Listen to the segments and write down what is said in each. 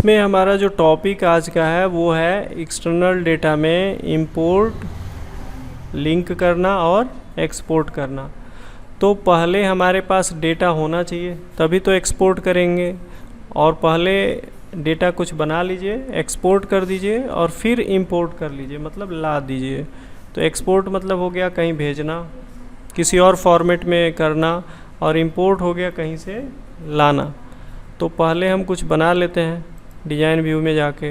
इसमें हमारा जो टॉपिक आज का है वो है एक्सटर्नल डेटा में इंपोर्ट लिंक करना और एक्सपोर्ट करना। तो पहले हमारे पास डेटा होना चाहिए तभी तो एक्सपोर्ट करेंगे, और पहले डेटा कुछ बना लीजिए, एक्सपोर्ट कर दीजिए और फिर इंपोर्ट कर लीजिए, मतलब ला दीजिए। तो एक्सपोर्ट मतलब हो गया कहीं भेजना, किसी और फॉर्मेट में करना, और इंपोर्ट हो गया कहीं से लाना। तो पहले हम कुछ बना लेते हैं डिज़ाइन व्यू में जाके,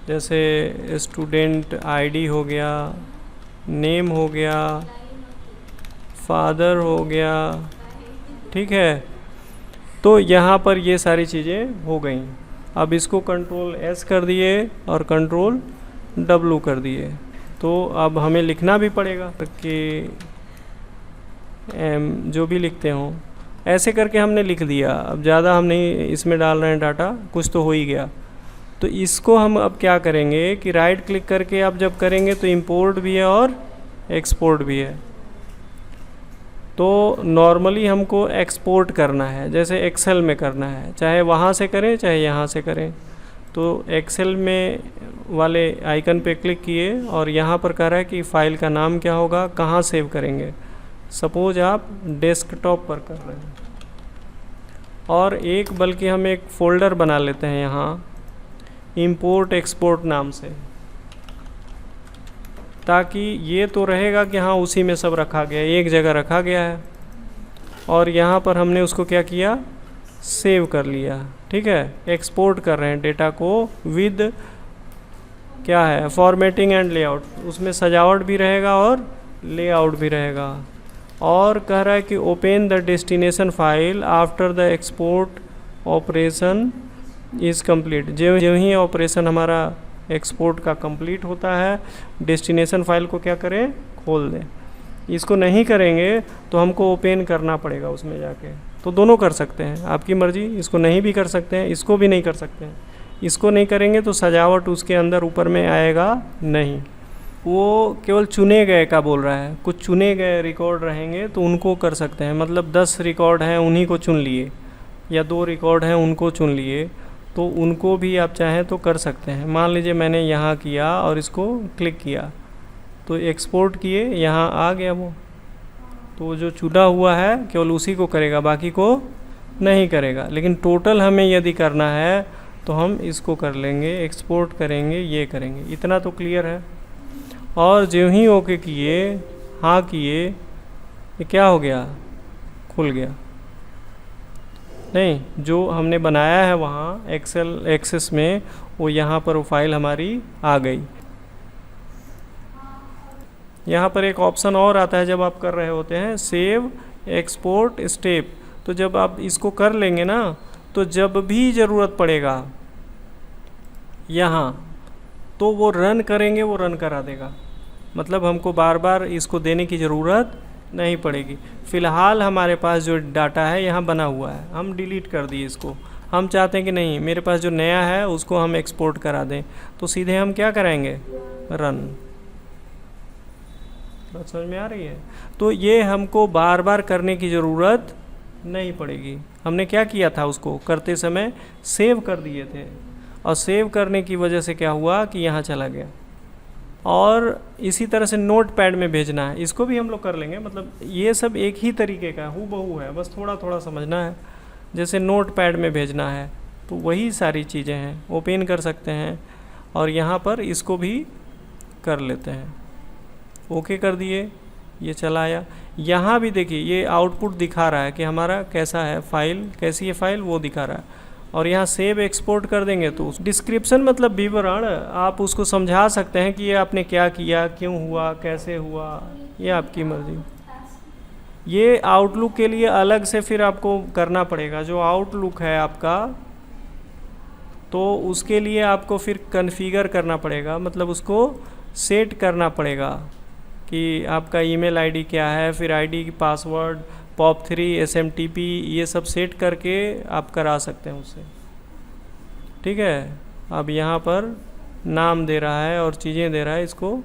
जैसे स्टूडेंट आईडी हो गया, नेम हो गया, फादर हो गया, ठीक है। तो यहाँ पर ये सारी चीज़ें हो गई। अब इसको कंट्रोल S कर दिए और कंट्रोल W कर दिए। तो अब हमें लिखना भी पड़ेगा कि जो भी लिखते हों, ऐसे करके हमने लिख दिया। अब ज़्यादा हम नहीं इसमें डाल रहे हैं डाटा, कुछ तो हो ही गया। तो इसको हम अब क्या करेंगे कि राइट क्लिक करके आप जब करेंगे तो इंपोर्ट भी है और एक्सपोर्ट भी है। तो नॉर्मली हमको एक्सपोर्ट करना है, जैसे एक्सेल में करना है, चाहे वहाँ से करें चाहे यहाँ से करें। तो एक्सेल में वाले आइकन पे क्लिक किए और यहाँ पर कह रहा है कि फ़ाइल का नाम क्या होगा, कहाँ सेव करेंगे। सपोज आप डेस्कटॉप पर कर रहे हैं, और बल्कि हम एक फ़ोल्डर बना लेते हैं यहाँ इंपोर्ट एक्सपोर्ट नाम से, ताकि ये तो रहेगा कि हाँ उसी में सब रखा गया, एक जगह रखा गया है। और यहाँ पर हमने उसको क्या किया, सेव कर लिया, ठीक है। एक्सपोर्ट कर रहे हैं डेटा को विद क्या है, फॉर्मेटिंग एंड लेआउट। उसमें सजावट भी रहेगा और लेआउट भी रहेगा। और कह रहा है कि open the destination file after the export operation is complete. जो ही ऑपरेशन हमारा एक्सपोर्ट का कंप्लीट होता है, डेस्टिनेशन फाइल को क्या करें, खोल दें। इसको नहीं करेंगे तो हमको ओपन करना पड़ेगा उसमें जाके। तो दोनों कर सकते हैं, आपकी मर्जी। इसको नहीं भी कर सकते हैं, इसको भी नहीं कर सकते हैं। इसको नहीं करेंगे तो सजावट उसके अंदर ऊपर में आएगा नहीं। वो केवल चुने गए का बोल रहा है, कुछ चुने गए रिकॉर्ड रहेंगे तो उनको कर सकते हैं। मतलब 10 रिकॉर्ड हैं उन्हीं को चुन लिए, या 2 रिकॉर्ड हैं उनको चुन लिए, तो उनको भी आप चाहें तो कर सकते हैं। मान लीजिए मैंने यहाँ किया और इसको क्लिक किया तो एक्सपोर्ट किए, यहाँ आ गया वो। तो जो चुना हुआ है केवल उसी को करेगा, बाकी को नहीं करेगा। लेकिन टोटल हमें यदि करना है तो हम इसको कर लेंगे, एक्सपोर्ट करेंगे, ये करेंगे। इतना तो क्लियर है। और जो ही ओके किए, हाँ किए, ये क्या हो गया, खुल गया। नहीं, जो हमने बनाया है वहाँ एक्सेल एक्सेस में, वो यहाँ पर वो फाइल हमारी आ गई। यहाँ पर एक ऑप्शन और आता है जब आप कर रहे होते हैं, सेव एक्सपोर्ट स्टेप। तो जब आप इसको कर लेंगे ना, तो जब भी ज़रूरत पड़ेगा यहाँ, तो वो रन करेंगे, वो रन करा देगा। मतलब हमको बार बार इसको देने की ज़रूरत नहीं पड़ेगी। फ़िलहाल हमारे पास जो डाटा है यहाँ बना हुआ है, हम डिलीट कर दिए इसको। हम चाहते हैं कि नहीं, मेरे पास जो नया है उसको हम एक्सपोर्ट करा दें, तो सीधे हम क्या कराएंगे, रन। बात समझ में आ रही है? तो ये हमको बार बार करने की ज़रूरत नहीं पड़ेगी। हमने क्या किया था, उसको करते समय सेव कर दिए थे, और सेव करने की वजह से क्या हुआ कि यहाँ चला गया। और इसी तरह से नोट पैड में भेजना है, इसको भी हम लोग कर लेंगे। मतलब ये सब एक ही तरीके का हूबहू है, बस थोड़ा थोड़ा समझना है। जैसे नोट पैड में भेजना है तो वही सारी चीज़ें हैं, ओपन कर सकते हैं और यहाँ पर इसको भी कर लेते हैं। ओके कर दिए, ये चला आया। यहाँ भी देखिए ये आउटपुट दिखा रहा है कि हमारा कैसा है, फाइल कैसी है, फाइल वो दिखा रहा है। और यहाँ सेव एक्सपोर्ट कर देंगे तो डिस्क्रिप्शन मतलब विवरण, आप उसको समझा सकते हैं कि ये आपने क्या किया, क्यों हुआ, कैसे हुआ, ये आपकी मर्जी। ये आउटलुक के लिए अलग से फिर आपको करना पड़ेगा। जो आउटलुक है आपका, तो उसके लिए आपको फिर कॉन्फ़िगर करना पड़ेगा, मतलब उसको सेट करना पड़ेगा कि आपका ईमेल आईडी क्या है, फिर आईडी की पासवर्ड, POP3 SMTP, ये सब सेट करके आप करा सकते हैं उससे, ठीक है। अब यहाँ पर नाम दे रहा है और चीज़ें दे रहा है, इसको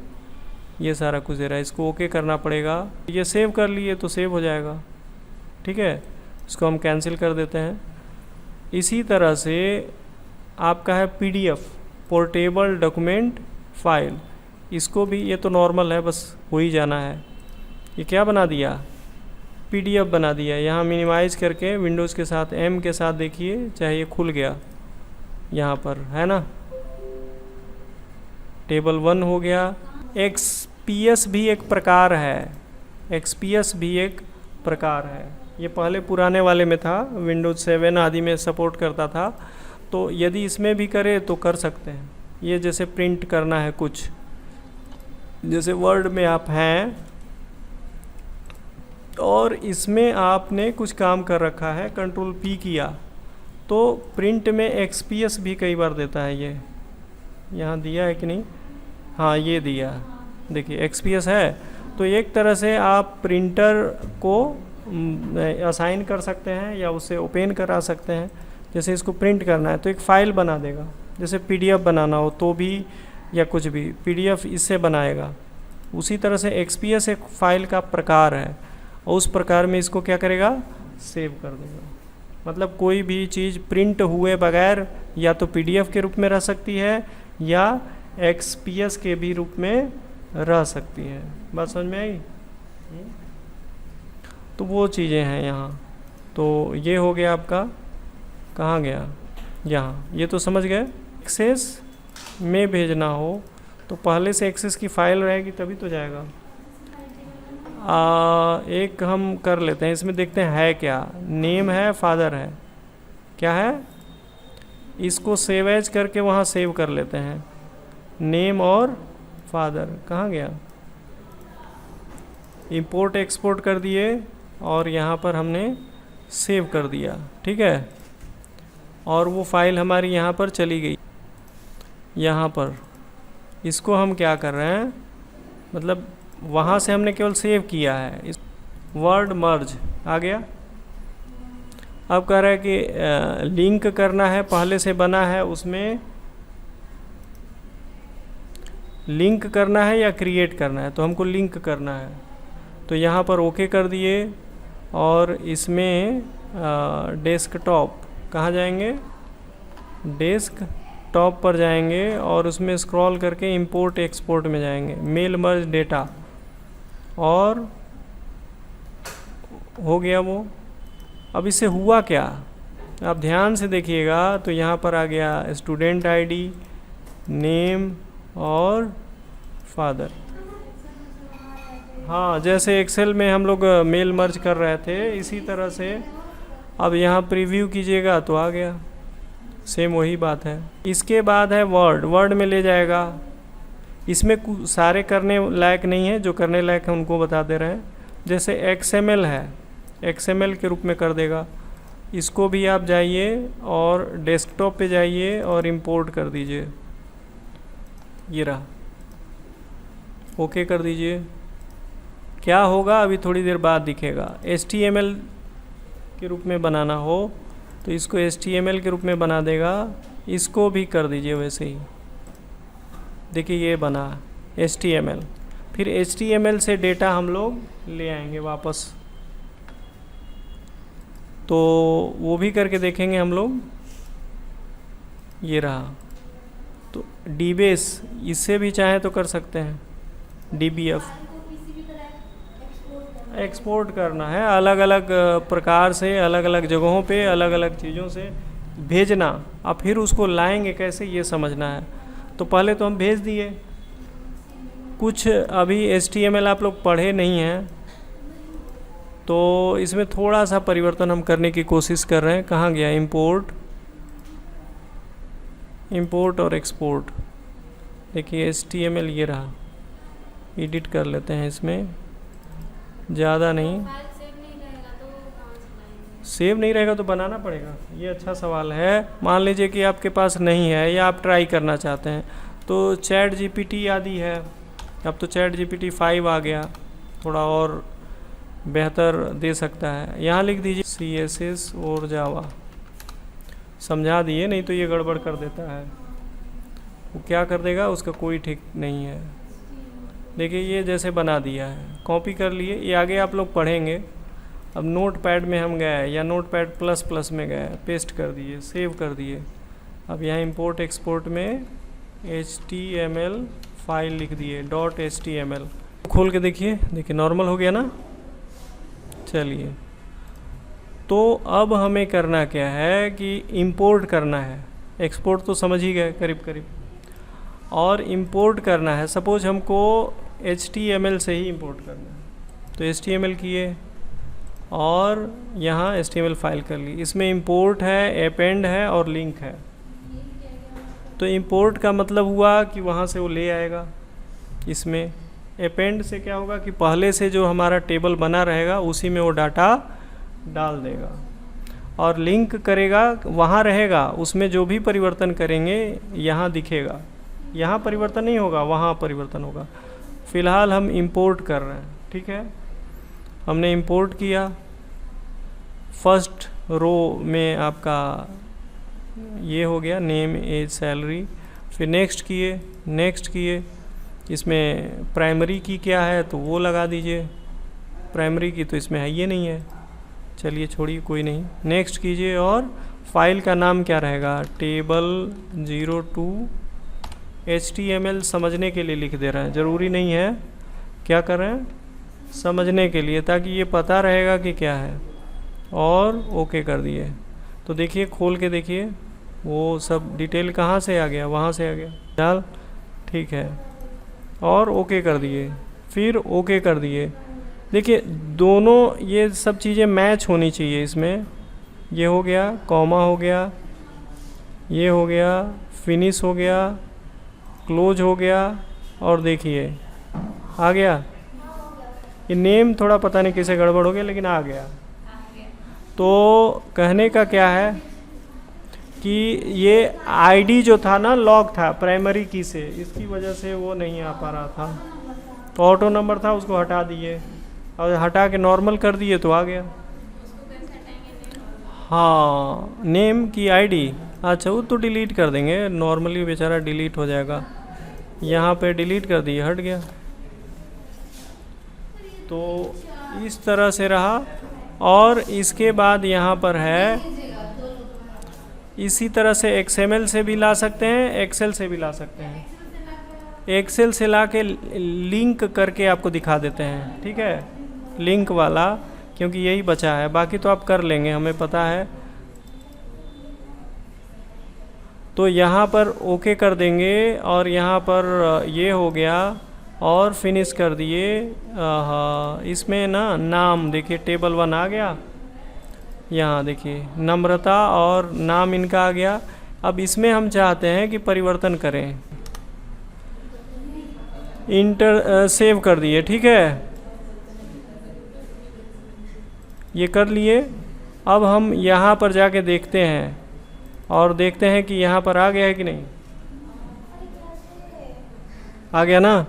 ये सारा कुछ दे रहा है, इसको ओके करना पड़ेगा। ये सेव कर लिए तो सेव हो जाएगा, ठीक है। इसको हम कैंसिल कर देते हैं। इसी तरह से आपका है PDF, पोर्टेबल डॉक्यूमेंट फाइल। इसको भी, ये तो नॉर्मल है, बस हो ही जाना है। ये क्या बना दिया, PDF बना दिया। यहाँ मिनिमाइज़ करके विंडोज़ के साथ M के साथ देखिए, चाहे ये खुल गया यहाँ पर, है ना, टेबल 1 हो गया। XPS भी एक प्रकार है, XPS भी एक प्रकार है। ये पहले पुराने वाले में था, विंडोज़ 7 आदि में सपोर्ट करता था, तो यदि इसमें भी करे तो कर सकते हैं। ये जैसे प्रिंट करना है कुछ, जैसे वर्ड में आप हैं और इसमें आपने कुछ काम कर रखा है, कंट्रोल P किया, तो प्रिंट में XPS भी कई बार देता है। ये यहाँ दिया है कि नहीं, हाँ ये दिया, देखिए XPS है। तो एक तरह से आप प्रिंटर को असाइन कर सकते हैं या उसे ओपन करा सकते हैं। जैसे इसको प्रिंट करना है तो एक फ़ाइल बना देगा, जैसे PDF बनाना हो तो भी, या कुछ भी PDF इससे बनाएगा। उसी तरह से XPS एक फ़ाइल का प्रकार है और उस प्रकार में इसको क्या करेगा, सेव कर देगा। मतलब कोई भी चीज़ प्रिंट हुए बगैर या तो PDF के रूप में रह सकती है या XPS के भी रूप में रह सकती है। बात समझ में आई? तो वो चीज़ें हैं यहाँ। तो ये हो गया आपका, कहाँ गया, यहाँ। ये तो समझ गए। एक्सेस में भेजना हो तो पहले से एक्सेस की फ़ाइल रहेगी तभी तो जाएगा। एक हम कर लेते हैं, इसमें देखते हैं है क्या। नेम है, फादर है, क्या है, इसको सेव एज करके वहाँ सेव कर लेते हैं। नेम और फादर कहाँ गया, इंपोर्ट एक्सपोर्ट कर दिए और यहाँ पर हमने सेव कर दिया, ठीक है। और वो फाइल हमारी यहाँ पर चली गई। यहाँ पर इसको हम क्या कर रहे हैं, मतलब वहाँ से हमने केवल सेव किया है। इस वर्ड मर्ज आ गया। अब कह रहा है कि लिंक करना है, पहले से बना है उसमें लिंक करना है या क्रिएट करना है, तो हमको लिंक करना है। तो यहाँ पर ओके कर दिए और इसमें डेस्कटॉप, कहाँ जाएंगे, डेस्कटॉप पर जाएंगे और उसमें स्क्रॉल करके इंपोर्ट एक्सपोर्ट में जाएंगे, मेल मर्ज डेटा, और हो गया वो। अब इससे हुआ क्या, आप ध्यान से देखिएगा तो यहाँ पर आ गया स्टूडेंट ID, नेम और फादर। हाँ, जैसे एक्सेल में हम लोग मेल मर्ज कर रहे थे इसी तरह से अब यहाँ प्रीव्यू कीजिएगा तो आ गया, सेम वही बात है। इसके बाद है वर्ड, वर्ड में ले जाएगा। इसमें सारे करने लायक नहीं है, जो करने लायक है उनको बता दे रहे हैं। जैसे XML है, XML के रूप में कर देगा। इसको भी आप जाइए और डेस्कटॉप पे जाइए और इंपोर्ट कर दीजिए, ये रहा, ओके कर दीजिए। क्या होगा अभी थोड़ी देर बाद दिखेगा। HTML के रूप में बनाना हो तो इसको HTML के रूप में बना देगा। इसको भी कर दीजिए वैसे ही, देखिए ये बना HTML। फिर HTML से डेटा हम लोग ले आएंगे वापस, तो वो भी करके देखेंगे हम लोग। ये रहा, तो DBase इससे भी चाहे तो कर सकते हैं, DBF एक्सपोर्ट करना है अलग अलग प्रकार से, अलग अलग जगहों पे, अलग अलग चीज़ों से भेजना। अब फिर उसको लाएंगे कैसे, ये समझना है। तो पहले तो हम भेज दिए कुछ, अभी HTML आप लोग पढ़े नहीं हैं तो इसमें थोड़ा सा परिवर्तन हम करने की कोशिश कर रहे हैं। कहाँ गया, इंपोर्ट, इंपोर्ट और एक्सपोर्ट। देखिए HTML ये रहा, एडिट कर लेते हैं इसमें, ज़्यादा नहीं। सेव नहीं रहेगा तो बनाना पड़ेगा, ये अच्छा सवाल है। मान लीजिए कि आपके पास नहीं है या आप ट्राई करना चाहते हैं तो ChatGPT आदि है। अब तो ChatGPT 5 आ गया, थोड़ा और बेहतर दे सकता है। यहाँ लिख दीजिए CSS और जावा, समझा दिए, नहीं तो ये गड़बड़ कर देता है। वो क्या कर देगा उसका कोई ठीक नहीं है। देखिए ये जैसे बना दिया है, कॉपी कर लिए। ये आगे आप लोग पढ़ेंगे। अब नोटपैड में हम गए या नोटपैड प्लस में गए, पेस्ट कर दिए, सेव कर दिए, अब यहाँ इंपोर्ट एक्सपोर्ट में HTML फाइल लिख दिए .html। खोल के देखिए नॉर्मल हो गया ना। चलिए, तो अब हमें करना क्या है कि इंपोर्ट करना है। एक्सपोर्ट तो समझ ही गए करीब करीब, और इंपोर्ट करना है। सपोज हमको HTML से ही इंपोर्ट करना है, तो HTML किए और यहाँ HTML फाइल कर ली। इसमें इंपोर्ट है, अपेंड है और लिंक है। तो इंपोर्ट का मतलब हुआ कि वहाँ से वो ले आएगा। इसमें अपेंड से क्या होगा कि पहले से जो हमारा टेबल बना रहेगा उसी में वो डाटा डाल देगा। और लिंक करेगा, वहाँ रहेगा, उसमें जो भी परिवर्तन करेंगे यहाँ दिखेगा। यहाँ परिवर्तन नहीं होगा, वहाँ परिवर्तन होगा। फ़िलहाल हम इंपोर्ट कर रहे हैं, ठीक है। हमने इंपोर्ट किया, फर्स्ट रो में आपका ये हो गया नेम एज सैलरी। फिर नेक्स्ट किए, इसमें प्राइमरी की क्या है तो वो लगा दीजिए। प्राइमरी की तो इसमें है ये नहीं है, चलिए छोड़िए कोई नहीं। नेक्स्ट कीजिए और फाइल का नाम क्या रहेगा, टेबल 02 HTML समझने के लिए लिख दे रहे हैं, ज़रूरी नहीं है। क्या कर रहे हैं, समझने के लिए, ताकि ये पता रहेगा कि क्या है। और ओके कर दिए। तो देखिए खोल के देखिए वो सब डिटेल कहाँ से आ गया, वहाँ से आ गया। चल ठीक है, और ओके कर दिए, फिर ओके कर दिए। देखिए दोनों ये सब चीज़ें मैच होनी चाहिए इसमें। ये हो गया, कॉमा हो गया, ये हो गया, फिनिश हो गया, क्लोज हो गया, और देखिए आ गया। ये नेम थोड़ा पता नहीं कैसे गड़बड़ हो गया, लेकिन आ गया। तो कहने का क्या है कि ये आईडी जो था ना लॉक था प्राइमरी की से, इसकी वजह से वो नहीं आ पा रहा था। तो ऑटो नंबर था, उसको हटा दिए और हटा के नॉर्मल कर दिए तो आ गया। हाँ, नेम की आईडी, अच्छा वो तो डिलीट कर देंगे, नॉर्मली बेचारा डिलीट हो जाएगा। यहाँ पे डिलीट कर दिए, हट गया। तो इस तरह से रहा। और इसके बाद यहाँ पर है, इसी तरह से XML से भी ला सकते हैं, एक्सेल से भी ला सकते हैं। एक्सेल से ला के लिंक करके आपको दिखा देते हैं, ठीक है, लिंक वाला, क्योंकि यही बचा है। बाकी तो आप कर लेंगे, हमें पता है। तो यहाँ पर ओके कर देंगे और यहाँ पर ये हो गया और फिनिश कर दिए। हाँ, इसमें ना नाम देखिए टेबल 1 आ गया। यहाँ देखिए नम्रता और नाम इनका आ गया। अब इसमें हम चाहते हैं कि परिवर्तन करें, सेव कर दिए, ठीक है, ये कर लिए। अब हम यहाँ पर जाके देखते हैं और देखते हैं कि यहाँ पर आ गया है कि नहीं। आ गया ना।